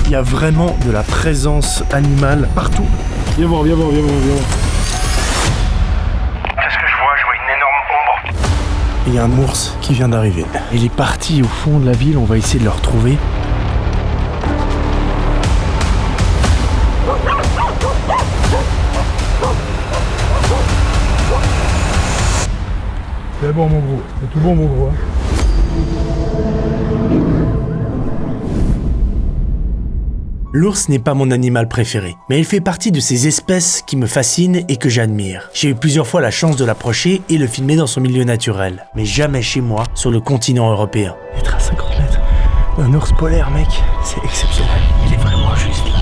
Il y a vraiment de la présence animale partout. Viens voir. Qu'est-ce que je vois? Je vois une énorme ombre. Il y a un ours qui vient d'arriver. Il est parti au fond de la ville, on va essayer de le retrouver. C'est bon mon gros, c'est tout bon mon gros. Hein. L'ours n'est pas mon animal préféré, mais il fait partie de ces espèces qui me fascinent et que j'admire. J'ai eu plusieurs fois la chance de l'approcher et le filmer dans son milieu naturel, mais jamais chez moi, sur le continent européen. Être à 50 mètres d'un ours polaire, mec, c'est exceptionnel. Il est vraiment juste là.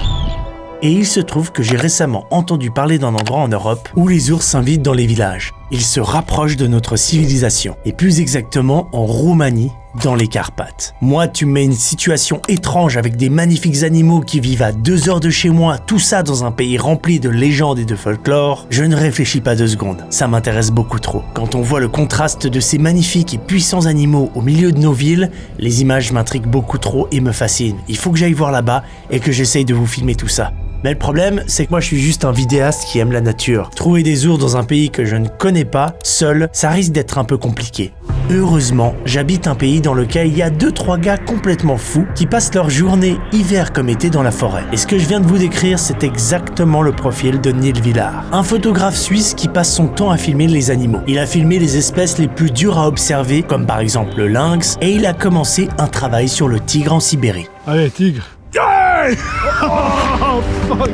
Et il se trouve que j'ai récemment entendu parler d'un endroit en Europe où les ours s'invitent dans les villages. Ils se rapprochent de notre civilisation, et plus exactement en Roumanie, dans les Carpates. Moi, tu me mets une situation étrange avec des magnifiques animaux qui vivent à 2 heures de chez moi, tout ça dans un pays rempli de légendes et de folklore, je ne réfléchis pas 2 secondes. Ça m'intéresse beaucoup trop. Quand on voit le contraste de ces magnifiques et puissants animaux au milieu de nos villes, les images m'intriguent beaucoup trop et me fascinent. Il faut que j'aille voir là-bas et que j'essaye de vous filmer tout ça. Mais le problème, c'est que moi je suis juste un vidéaste qui aime la nature. Trouver des ours dans un pays que je ne connais pas, seul, ça risque d'être un peu compliqué. Heureusement, j'habite un pays dans lequel il y a 2-3 gars complètement fous qui passent leur journée, hiver comme été, dans la forêt. Et ce que je viens de vous décrire, c'est exactement le profil de Neil Villard. Un photographe suisse qui passe son temps à filmer les animaux. Il a filmé les espèces les plus dures à observer, comme par exemple le lynx, et il a commencé un travail sur le tigre en Sibérie. Allez, tigre. Oh, fuck.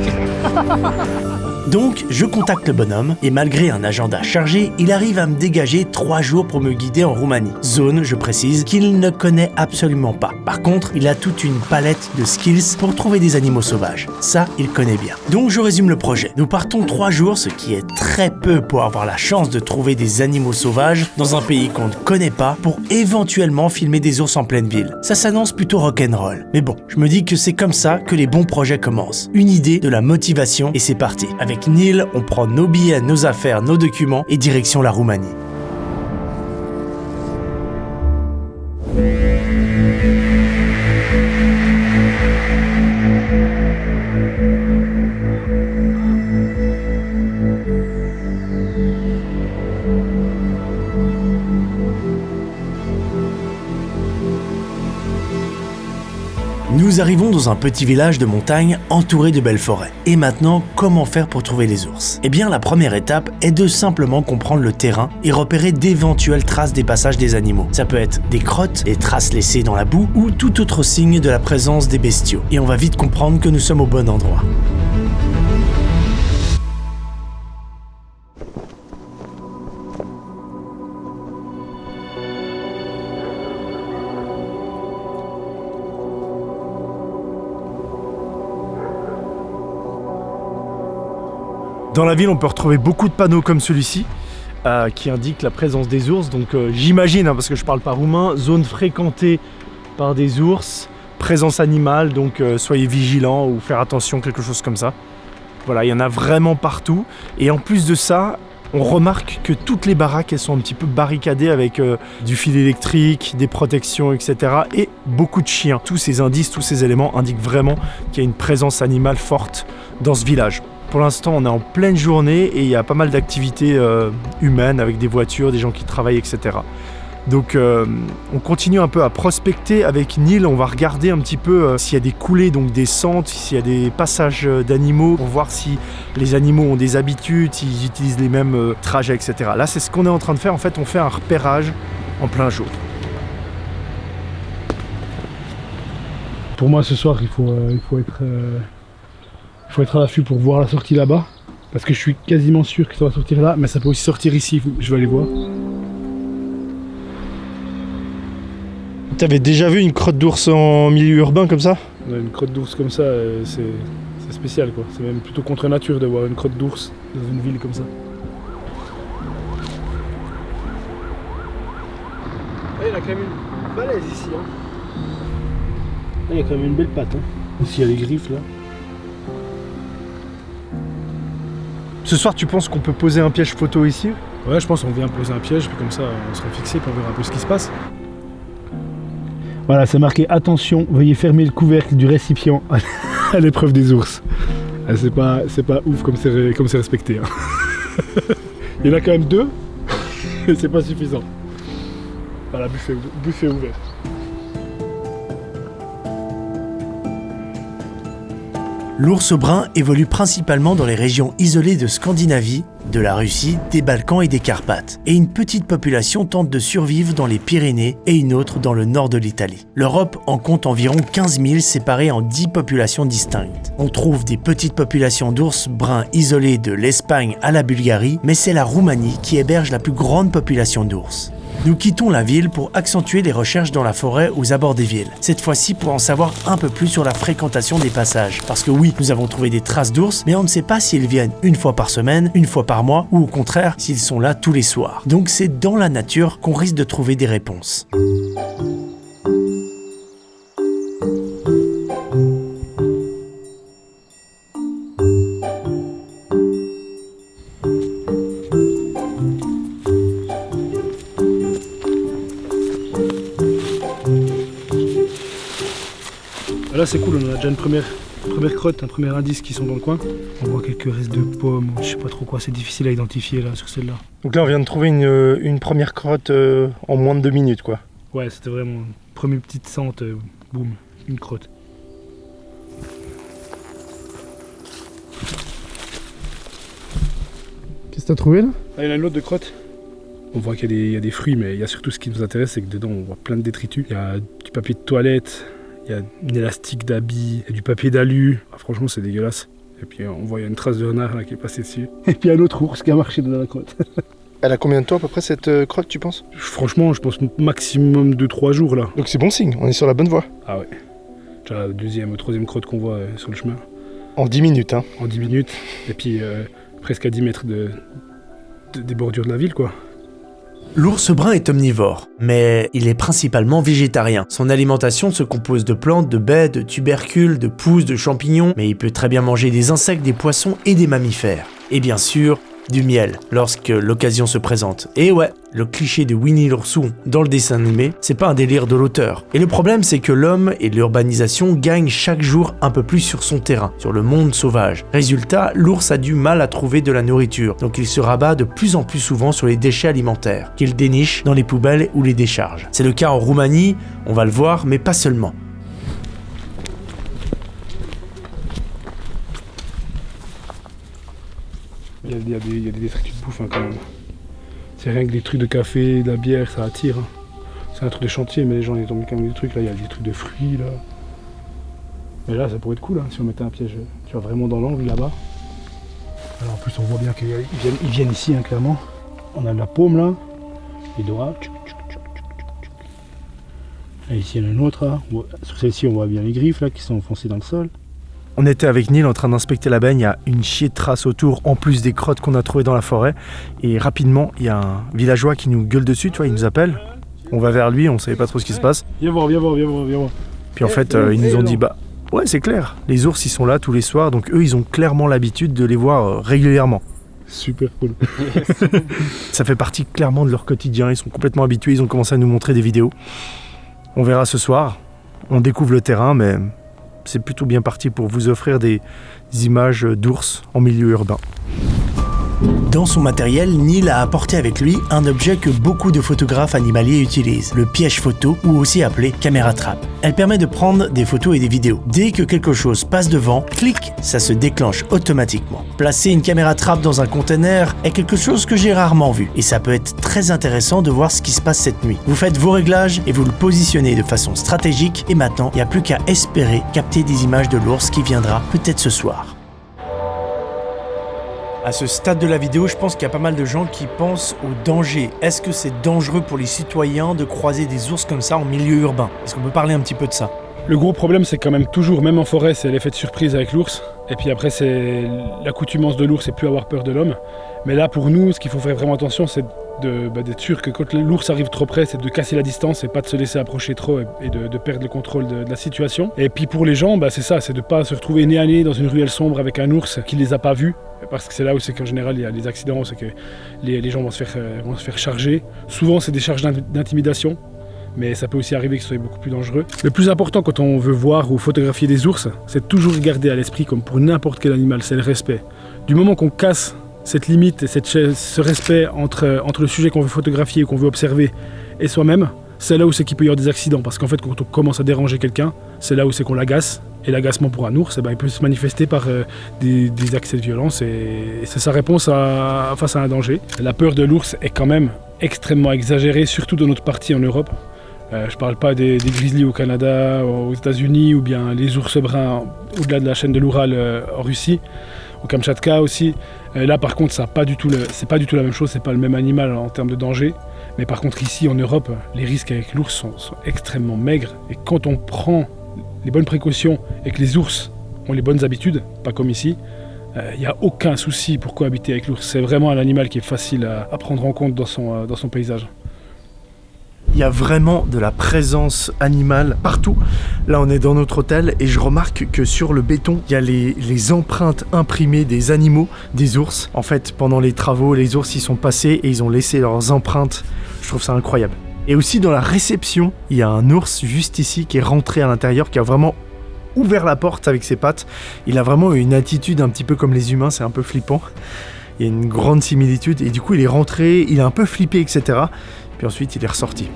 Donc, je contacte le bonhomme, et malgré un agenda chargé, il arrive à me dégager 3 jours pour me guider en Roumanie. Zone, je précise, qu'il ne connaît absolument pas. Par contre, il a toute une palette de skills pour trouver des animaux sauvages. Ça, il connaît bien. Donc, je résume le projet. Nous partons 3 jours, ce qui est très peu pour avoir la chance de trouver des animaux sauvages dans un pays qu'on ne connaît pas, pour éventuellement filmer des ours en pleine ville. Ça s'annonce plutôt rock'n'roll. Mais bon, je me dis que c'est comme ça que les bons projets commencent. Une idée, de la motivation, et c'est parti. Avec Neil, on prend nos billets, nos affaires, nos documents et direction la Roumanie. Nous arrivons dans un petit village de montagne entouré de belles forêts. Et maintenant, comment faire pour trouver les ours? Eh bien, la première étape est de simplement comprendre le terrain et repérer d'éventuelles traces des passages des animaux. Ça peut être des crottes, des traces laissées dans la boue ou tout autre signe de la présence des bestiaux. Et on va vite comprendre que nous sommes au bon endroit. Dans la ville, on peut retrouver beaucoup de panneaux comme celui-ci qui indiquent la présence des ours. Donc j'imagine, parce que je parle pas roumain, zone fréquentée par des ours, présence animale, donc soyez vigilants ou faire attention, quelque chose comme ça. Voilà, il y en a vraiment partout. Et en plus de ça, on remarque que toutes les baraques, elles sont un petit peu barricadées avec du fil électrique, des protections, etc. Et beaucoup de chiens. Tous ces indices, tous ces éléments indiquent vraiment qu'il y a une présence animale forte dans ce village. Pour l'instant, on est en pleine journée et il y a pas mal d'activités humaines avec des voitures, des gens qui travaillent, etc. Donc on continue un peu à prospecter avec Neil. On va regarder un petit peu s'il y a des coulées, donc des sentes, s'il y a des passages d'animaux, pour voir si les animaux ont des habitudes, s'ils utilisent les mêmes trajets, etc. Là, c'est ce qu'on est en train de faire. En fait, on fait un repérage en plein jour. Pour moi, ce soir, il faut être à l'affût pour voir la sortie là-bas. Parce que je suis quasiment sûr que ça va sortir là, mais ça peut aussi sortir ici. Je vais aller voir. T'avais déjà vu une crotte d'ours en milieu urbain comme ça? Une crotte d'ours comme ça, c'est spécial quoi. C'est même plutôt contre nature de voir une crotte d'ours dans une ville comme ça. Il y a quand même une balèze ici. Hein. Il y a quand même une belle patte. Hein. Ici il y a les griffes là. Ce soir, tu penses qu'on peut poser un piège photo ici? Ouais, je pense qu'on vient poser un piège, puis comme ça on sera fixé pour voir un peu ce qui se passe. Voilà, c'est marqué « Attention, veuillez fermer le couvercle du récipient à l'épreuve des ours ». C'est pas ouf comme c'est respecté. Hein. Il y en a quand même 2, mais c'est pas suffisant. Voilà, buffet ouvert. L'ours brun évolue principalement dans les régions isolées de Scandinavie, de la Russie, des Balkans et des Carpates. Et une petite population tente de survivre dans les Pyrénées et une autre dans le nord de l'Italie. L'Europe en compte environ 15 000 séparées en 10 populations distinctes. On trouve des petites populations d'ours bruns isolées de l'Espagne à la Bulgarie, mais c'est la Roumanie qui héberge la plus grande population d'ours. Nous quittons la ville pour accentuer les recherches dans la forêt aux abords des villes. Cette fois-ci pour en savoir un peu plus sur la fréquentation des passages. Parce que oui, nous avons trouvé des traces d'ours, mais on ne sait pas s'ils viennent une fois par semaine, une fois par mois, ou au contraire, s'ils sont là tous les soirs. Donc c'est dans la nature qu'on risque de trouver des réponses. Là c'est cool, on a déjà une première crotte, un premier indice qui sont dans le coin. On voit quelques restes de pommes, je sais pas trop quoi, c'est difficile à identifier là sur celle-là. Donc là on vient de trouver une première crotte en moins de 2 minutes quoi. Ouais, c'était vraiment une première petite sente, boum, une crotte. Qu'est-ce que t'as trouvé là? Ah, il y en a une autre de crotte. On voit qu'il y a des fruits, mais il y a surtout ce qui nous intéresse, c'est que dedans on voit plein de détritus. Il y a du papier de toilette. Il y a une élastique d'habit, il y a du papier d'alu. Ah, franchement, c'est dégueulasse. Et puis on voit, il y a une trace de renard là, qui est passée dessus. Et puis un autre ours qui a marché dans la crotte. Elle a combien de temps à peu près cette crotte, tu penses? Franchement, je pense maximum de 3 jours là. Donc c'est bon signe, on est sur la bonne voie. Ah ouais. C'est la deuxième ou troisième crotte qu'on voit sur le chemin. En 10 minutes, hein. En 10 minutes. Et puis presque à 10 mètres des bordures de la ville, quoi. L'ours brun est omnivore, mais il est principalement végétarien. Son alimentation se compose de plantes, de baies, de tubercules, de pousses, de champignons, mais il peut très bien manger des insectes, des poissons et des mammifères. Et bien sûr, du miel, lorsque l'occasion se présente. Et ouais, le cliché de Winnie l'ourson dans le dessin animé, c'est pas un délire de l'auteur. Et le problème, c'est que l'homme et l'urbanisation gagnent chaque jour un peu plus sur son terrain, sur le monde sauvage. Résultat, l'ours a du mal à trouver de la nourriture, donc il se rabat de plus en plus souvent sur les déchets alimentaires, qu'il déniche dans les poubelles ou les décharges. C'est le cas en Roumanie, on va le voir, mais pas seulement. Il y a des détritus de bouffe hein, quand même. C'est rien que des trucs de café, de la bière, ça attire. Hein. C'est un truc de chantier, mais les gens ils ont mis quand même des trucs. Là, il y a des trucs de fruits. Là. Mais là, ça pourrait être cool hein, si on mettait un piège, tu vois, vraiment dans l'angle là-bas. Alors en plus, on voit bien qu'ils viennent ici, hein, clairement. On a de la paume là, les doigts. Et ici, il y en a une autre. Là. Sur celle-ci, on voit bien les griffes là, qui sont enfoncées dans le sol. On était avec Neil en train d'inspecter la baigne, il y a une chier de traces autour, en plus des crottes qu'on a trouvées dans la forêt. Et rapidement, il y a un villageois qui nous gueule dessus, tu vois, il nous appelle. On va vers lui, on savait pas trop ce qui se passe. Viens voir. Puis en fait, ils nous ont dit, bah ouais c'est clair, les ours ils sont là tous les soirs, donc eux ils ont clairement l'habitude de les voir régulièrement. Super cool. Ça fait partie clairement de leur quotidien, ils sont complètement habitués, ils ont commencé à nous montrer des vidéos. On verra ce soir, on découvre le terrain, mais c'est plutôt bien parti pour vous offrir des images d'ours en milieu urbain. Dans son matériel, Neil a apporté avec lui un objet que beaucoup de photographes animaliers utilisent, le piège photo ou aussi appelé caméra trap. Elle permet de prendre des photos et des vidéos. Dès que quelque chose passe devant, clic, ça se déclenche automatiquement. Placer une caméra trap dans un container est quelque chose que j'ai rarement vu et ça peut être très intéressant de voir ce qui se passe cette nuit. Vous faites vos réglages et vous le positionnez de façon stratégique et maintenant, il n'y a plus qu'à espérer capter des images de l'ours qui viendra peut-être ce soir. À ce stade de la vidéo, je pense qu'il y a pas mal de gens qui pensent au danger. Est-ce que c'est dangereux pour les citoyens de croiser des ours comme ça en milieu urbain? Est-ce qu'on peut parler un petit peu de ça? Le gros problème, c'est quand même toujours, même en forêt, c'est l'effet de surprise avec l'ours. Et puis après, c'est l'accoutumance de l'ours et plus avoir peur de l'homme. Mais là, pour nous, ce qu'il faut faire vraiment attention, c'est d'être sûr que quand l'ours arrive trop près, c'est de casser la distance et pas de se laisser approcher trop et de perdre le contrôle de la situation. Et puis pour les gens, c'est ça, c'est de ne pas se retrouver nez à nez dans une ruelle sombre avec un ours qui ne les a pas vus. Parce que c'est là où c'est qu'en général il y a des accidents, c'est que les gens vont se faire charger. Souvent c'est des charges d'intimidation, mais ça peut aussi arriver que ce soit beaucoup plus dangereux. Le plus important quand on veut voir ou photographier des ours, c'est de toujours garder à l'esprit, comme pour n'importe quel animal, c'est le respect. Du moment qu'on casse cette limite et ce respect entre le sujet qu'on veut photographier, qu'on veut observer, et soi-même, c'est là où c'est qu'il peut y avoir des accidents. Parce qu'en fait, quand on commence à déranger quelqu'un, c'est là où c'est qu'on l'agace. Et l'agacement pour un ours, il peut se manifester par des accès de violence. Et c'est sa réponse face à un danger. La peur de l'ours est quand même extrêmement exagérée, surtout dans notre partie en Europe. Je ne parle pas des grizzlies au Canada, aux États-Unis, ou bien les ours bruns au-delà de la chaîne de l'Oural en Russie, au Kamchatka aussi. Là, par contre, c'est pas du tout la même chose, c'est pas le même animal en termes de danger. Mais par contre, ici en Europe, les risques avec l'ours sont extrêmement maigres. Et quand on prend les bonnes précautions et que les ours ont les bonnes habitudes, pas comme ici, il n'y a aucun souci pour cohabiter avec l'ours. C'est vraiment un animal qui est facile à prendre en compte dans son paysage. Il y a vraiment de la présence animale partout. Là, on est dans notre hôtel et je remarque que sur le béton, il y a les empreintes imprimées des animaux, des ours. En fait, pendant les travaux, les ours y sont passés et ils ont laissé leurs empreintes. Je trouve ça incroyable. Et aussi dans la réception, il y a un ours juste ici qui est rentré à l'intérieur, qui a vraiment ouvert la porte avec ses pattes. Il a vraiment une attitude un petit peu comme les humains, c'est un peu flippant. Il y a une grande similitude et du coup il est rentré, il est un peu flippé, etc. Puis ensuite il est ressorti.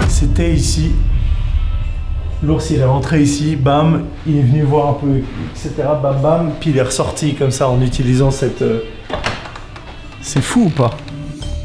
C'était ici. L'ours il est rentré ici, bam, il est venu voir un peu, etc. Bam bam, puis il est ressorti comme ça en utilisant cette... C'est fou ou pas ?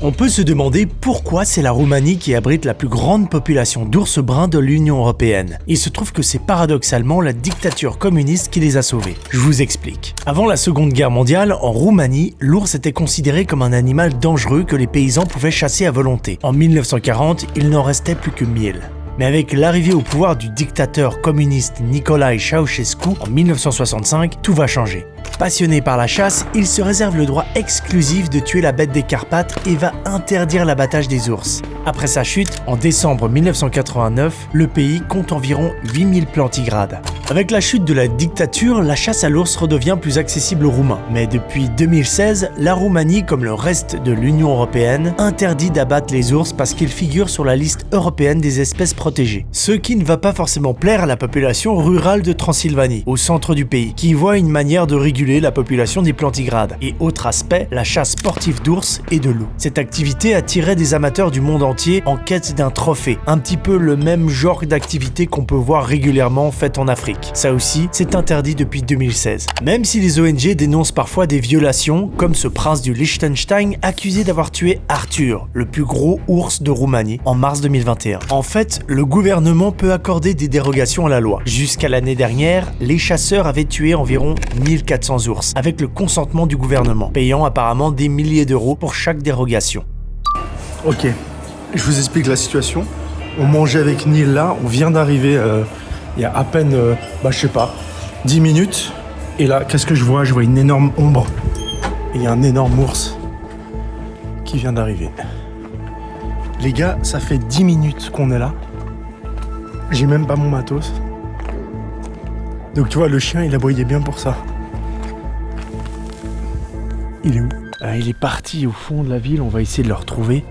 On peut se demander pourquoi c'est la Roumanie qui abrite la plus grande population d'ours bruns de l'Union européenne. Il se trouve que c'est paradoxalement la dictature communiste qui les a sauvés. Je vous explique. Avant la Seconde Guerre mondiale, en Roumanie, l'ours était considéré comme un animal dangereux que les paysans pouvaient chasser à volonté. En 1940, il n'en restait plus que 1000. Mais avec l'arrivée au pouvoir du dictateur communiste Nicolae Ceausescu en 1965, tout va changer. Passionné par la chasse, il se réserve le droit exclusif de tuer la bête des Carpates et va interdire l'abattage des ours. Après sa chute, en décembre 1989, le pays compte environ 8000 plantigrades. Avec la chute de la dictature, la chasse à l'ours redevient plus accessible aux Roumains. Mais depuis 2016, la Roumanie, comme le reste de l'Union européenne, interdit d'abattre les ours parce qu'ils figurent sur la liste européenne des espèces protégées. Ce qui ne va pas forcément plaire à la population rurale de Transylvanie, au centre du pays, qui voit une manière de réguler la population des plantigrades. Et autre aspect, la chasse sportive d'ours et de loups. Cette activité attirait des amateurs du monde entier en quête d'un trophée, un petit peu le même genre d'activité qu'on peut voir régulièrement faite en Afrique. Ça aussi, c'est interdit depuis 2016. Même si les ONG dénoncent parfois des violations, comme ce prince du Liechtenstein accusé d'avoir tué Arthur, le plus gros ours de Roumanie, en mars 2021. En fait, le gouvernement peut accorder des dérogations à la loi. Jusqu'à l'année dernière, les chasseurs avaient tué environ 1400 ours, avec le consentement du gouvernement, payant apparemment des milliers d'euros pour chaque dérogation. Ok, je vous explique la situation. On mangeait avec Neil là, on vient d'arriver il y a à peine, je sais pas, 10 minutes. Et là, qu'est-ce que je vois ? Je vois une énorme ombre. Et il y a un énorme ours qui vient d'arriver. Les gars, ça fait 10 minutes qu'on est là. J'ai même pas mon matos. Donc tu vois, le chien, il aboyait bien pour ça. Il est où ? Il est parti au fond de la ville, on va essayer de le retrouver.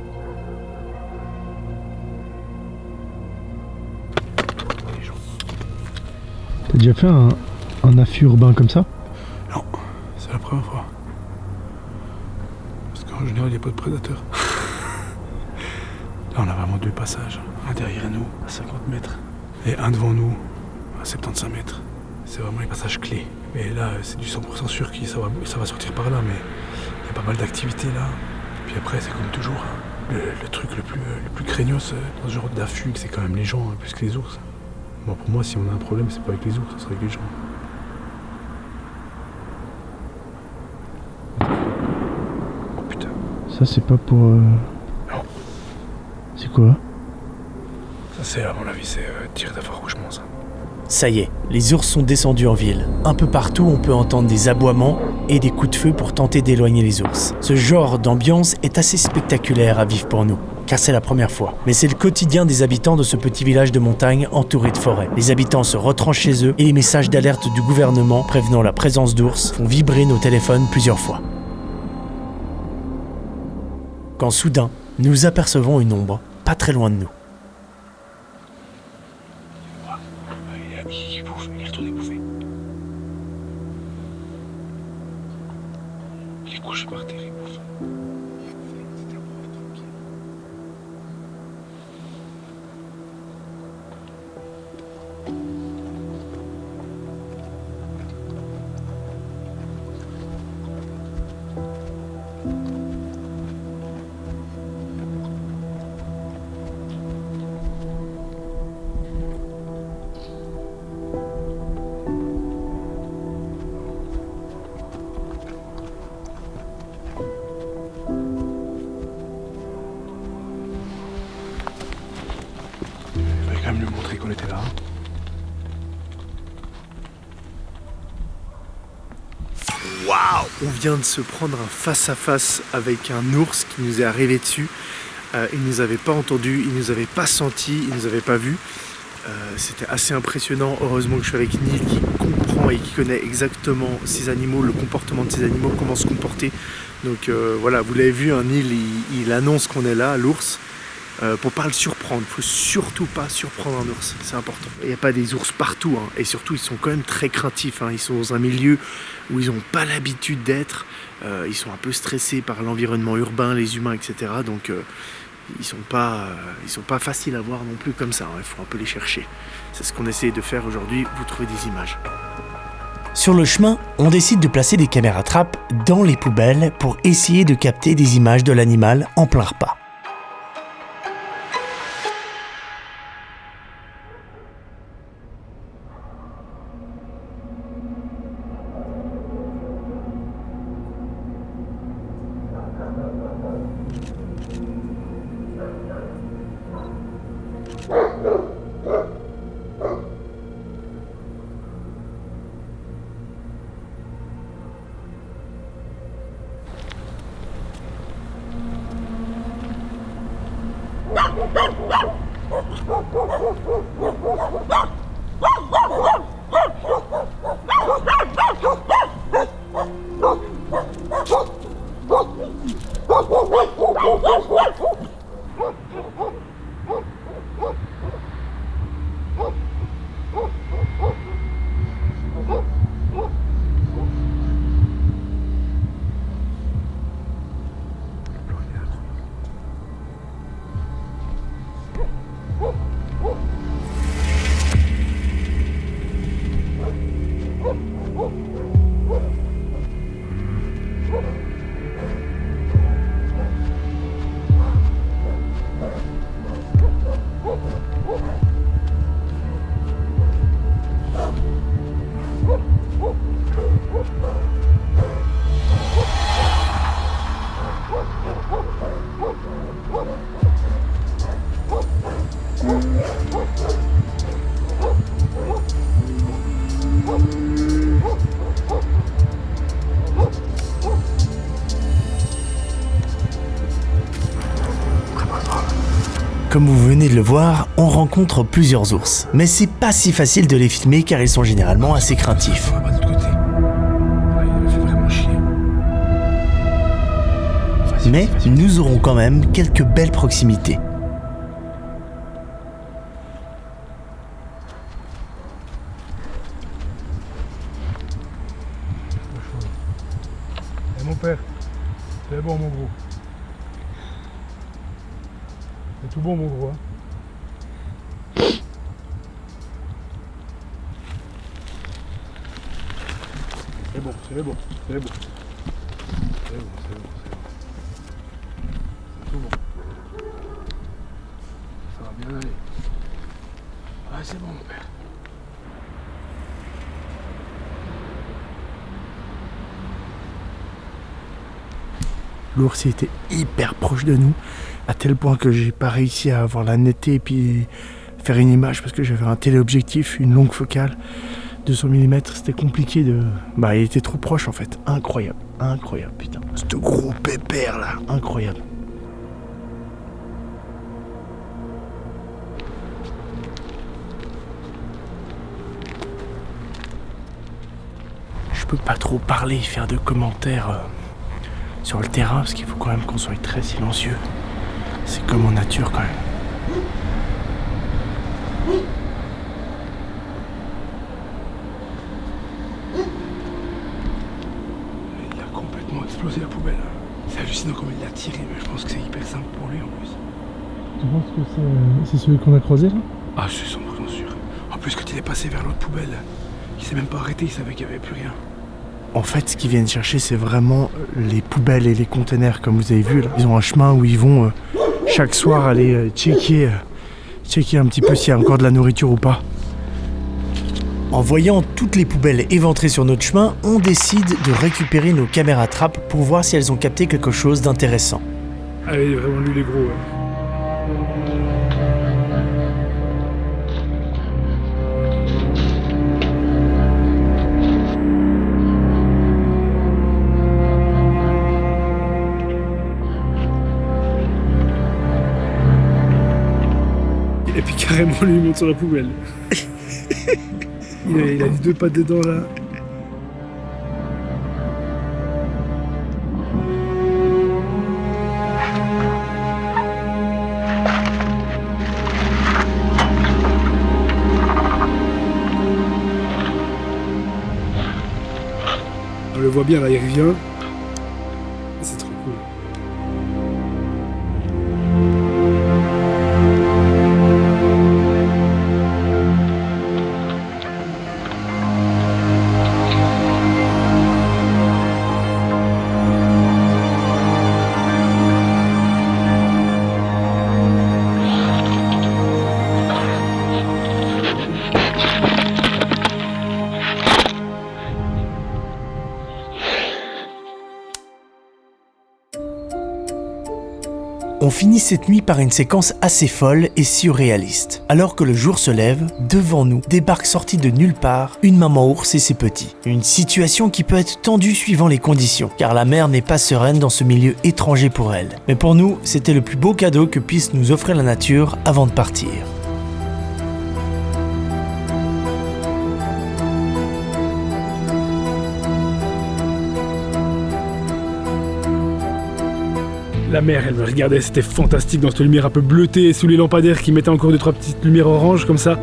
T'as déjà fait un affût urbain comme ça ? Non, c'est la première fois. Parce qu'en général, il n'y a pas de prédateurs. Là, on a vraiment deux passages. Un derrière nous, à 50 mètres. Et un devant nous, à 75 mètres. C'est vraiment les passages clés. Mais là, c'est du 100% sûr que ça va sortir par là. Mais il y a pas mal d'activités là. Puis après, c'est comme toujours. Le truc le plus craignos dans ce genre d'affût, c'est quand même les gens plus que les ours. Bon, pour moi, si on a un problème, c'est pas avec les ours, c'est avec les gens. Oh putain. Ça, c'est pas pour... Non. C'est quoi ? Ça, c'est, à mon avis, c'est tir d'affarouchement, ça. Ça y est, les ours sont descendus en ville. Un peu partout, on peut entendre des aboiements et des coups de feu pour tenter d'éloigner les ours. Ce genre d'ambiance est assez spectaculaire à vivre pour nous, car c'est la première fois. Mais c'est le quotidien des habitants de ce petit village de montagne entouré de forêt. Les habitants se retranchent chez eux et les messages d'alerte du gouvernement prévenant la présence d'ours font vibrer nos téléphones plusieurs fois. Quand soudain, nous apercevons une ombre, pas très loin de nous. Il bouffe, il est retourné bouffer. Il est couché par terre, il bouffe. Lui montrer qu'on était là. Waouh! On vient de se prendre un face-à-face avec un ours qui nous est arrivé dessus. Il nous avait pas entendu, il nous avait pas senti, il nous avait pas vu. C'était assez impressionnant. Heureusement que je suis avec Neil qui comprend et qui connaît exactement ces animaux, le comportement de ces animaux, comment se comporter. Donc voilà, vous l'avez vu, hein, Neil il annonce qu'on est là, l'ours. Pour pas le surprendre, il faut surtout pas surprendre un ours, c'est important. Il n'y a pas des ours partout, hein, et surtout ils sont quand même très craintifs, hein. Ils sont dans un milieu où ils n'ont pas l'habitude d'être, ils sont un peu stressés par l'environnement urbain, les humains, etc. Donc ils sont pas faciles à voir non plus comme ça, hein. Il faut un peu les chercher. C'est ce qu'on essaie de faire aujourd'hui, vous trouvez des images. Sur le chemin, on décide de placer des caméras trappes dans les poubelles pour essayer de capter des images de l'animal en plein repas. Comme vous venez de le voir, on rencontre plusieurs ours. Mais c'est pas si facile de les filmer car ils sont généralement assez craintifs. Pas de l'autre côté. Il me fait vraiment chier. Mais nous aurons quand même quelques belles proximités. Et mon père, c'est bon mon gros. C'est tout bon mon gros. Hein. C'est bon, c'est bon, c'est bon. C'est bon, c'est bon, c'est bon. C'est tout bon. Ça va bien aller. Ouais, c'est bon mon père. L'ours était hyper proche de nous, à tel point que j'ai pas réussi à avoir la netteté et puis faire une image parce que j'avais un téléobjectif, une longue focale. 200 mm, c'était compliqué de... Bah, il était trop proche en fait. Incroyable, putain. Ce gros pépère là, incroyable. Je peux pas trop parler, faire de commentaires sur le terrain, parce qu'il faut quand même qu'on soit très silencieux. C'est comme en nature quand même. Il a complètement explosé la poubelle. C'est hallucinant comme il l'a tiré, mais je pense que c'est hyper simple pour lui en plus. Tu penses que c'est celui qu'on a croisé là? Ah, je suis 100% sûr. En plus, quand il est passé vers l'autre poubelle, il s'est même pas arrêté, il savait qu'il n'y avait plus rien. En fait, ce qu'ils viennent chercher, c'est vraiment les poubelles et les containers, comme vous avez vu là. Ils ont un chemin où ils vont chaque soir aller checker un petit peu s'il y a encore de la nourriture ou pas. En voyant toutes les poubelles éventrées sur notre chemin, on décide de récupérer nos caméras trappe pour voir si elles ont capté quelque chose d'intéressant. Ah oui, vraiment lui les gros. Et puis carrément lui monte sur la poubelle. il a les deux pattes dedans là. On le voit bien là, il revient. C'est trop cool. On finit cette nuit par une séquence assez folle et surréaliste. Alors que le jour se lève, devant nous débarque sortie de nulle part une maman ours et ses petits. Une situation qui peut être tendue suivant les conditions, car la mère n'est pas sereine dans ce milieu étranger pour elle. Mais pour nous, c'était le plus beau cadeau que puisse nous offrir la nature avant de partir. La mère, elle me regardait, c'était fantastique dans cette lumière un peu bleutée, sous les lampadaires qui mettaient encore 2-3 petites lumières oranges comme ça.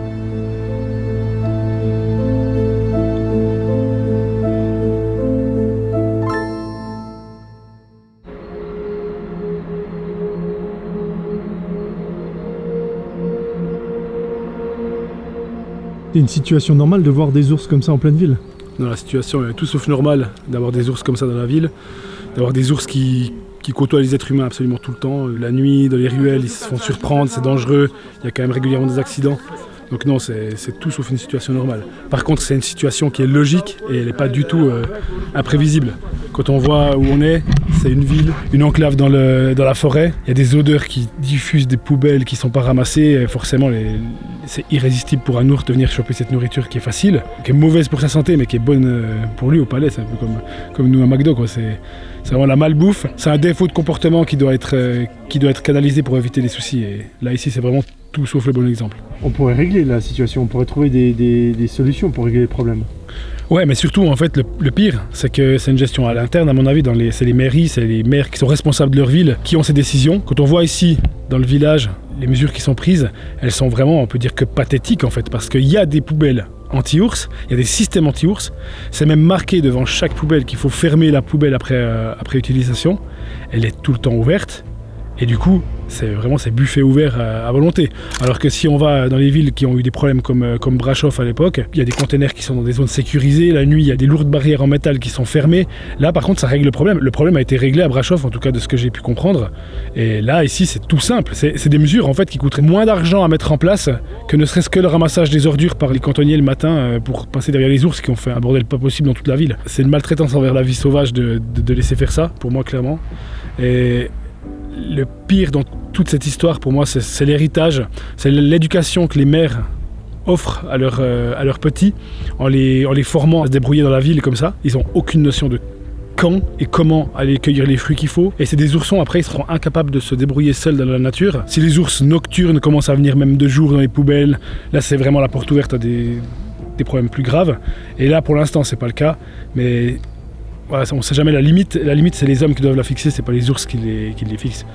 C'est une situation normale de voir des ours comme ça en pleine ville? Dans la situation est tout sauf normale d'avoir des ours comme ça dans la ville, d'avoir des ours qui côtoient les êtres humains absolument tout le temps. La nuit, dans les ruelles, ils se font surprendre, c'est dangereux, il y a quand même régulièrement des accidents. Donc non, c'est tout sauf une situation normale. Par contre, c'est une situation qui est logique et elle n'est pas du tout imprévisible. Quand on voit où on est, c'est une ville, une enclave dans la forêt. Il y a des odeurs qui diffusent des poubelles qui ne sont pas ramassées. Et forcément, c'est irrésistible pour un ours de venir choper cette nourriture qui est facile, qui est mauvaise pour sa santé, mais qui est bonne pour lui au palais. C'est un peu comme nous à McDo, quoi. C'est vraiment la malbouffe. C'est un défaut de comportement qui doit être canalisé pour éviter les soucis. Et là, ici, c'est vraiment tout sauf le bon exemple. On pourrait régler la situation, on pourrait trouver des solutions pour régler les problèmes. Ouais, mais surtout, en fait, le pire, c'est que c'est une gestion à l'interne, à mon avis, c'est les mairies, c'est les maires qui sont responsables de leur ville, qui ont ces décisions. Quand on voit ici, dans le village, les mesures qui sont prises, elles sont vraiment, on peut dire que pathétiques, en fait, parce qu'il y a des poubelles anti-ours, il y a des systèmes anti-ours, c'est même marqué devant chaque poubelle qu'il faut fermer la poubelle après utilisation, elle est tout le temps ouverte, et du coup, c'est buffet ouvert à volonté. Alors que si on va dans les villes qui ont eu des problèmes comme Brasov à l'époque, il y a des containers qui sont dans des zones sécurisées, la nuit il y a des lourdes barrières en métal qui sont fermées. Là par contre ça règle le problème. Le problème a été réglé à Brasov, en tout cas de ce que j'ai pu comprendre. Et là ici c'est tout simple. C'est des mesures en fait qui coûteraient moins d'argent à mettre en place que ne serait-ce que le ramassage des ordures par les cantonniers le matin pour passer derrière les ours qui ont fait un bordel pas possible dans toute la ville. C'est une maltraitance envers la vie sauvage de laisser faire ça, pour moi clairement. Et le pire dans toute cette histoire, pour moi, c'est l'héritage, c'est l'éducation que les maires offrent à leurs petits en les formant à se débrouiller dans la ville comme ça. Ils n'ont aucune notion de quand et comment aller cueillir les fruits qu'il faut. Et c'est des oursons, après, ils seront incapables de se débrouiller seuls dans la nature. Si les ours nocturnes commencent à venir même de jour dans les poubelles, là, c'est vraiment la porte ouverte à des problèmes plus graves. Et là, pour l'instant, c'est pas le cas. Mais voilà, on ne sait jamais la limite. La limite, c'est les hommes qui doivent la fixer, c'est pas les ours qui les fixent.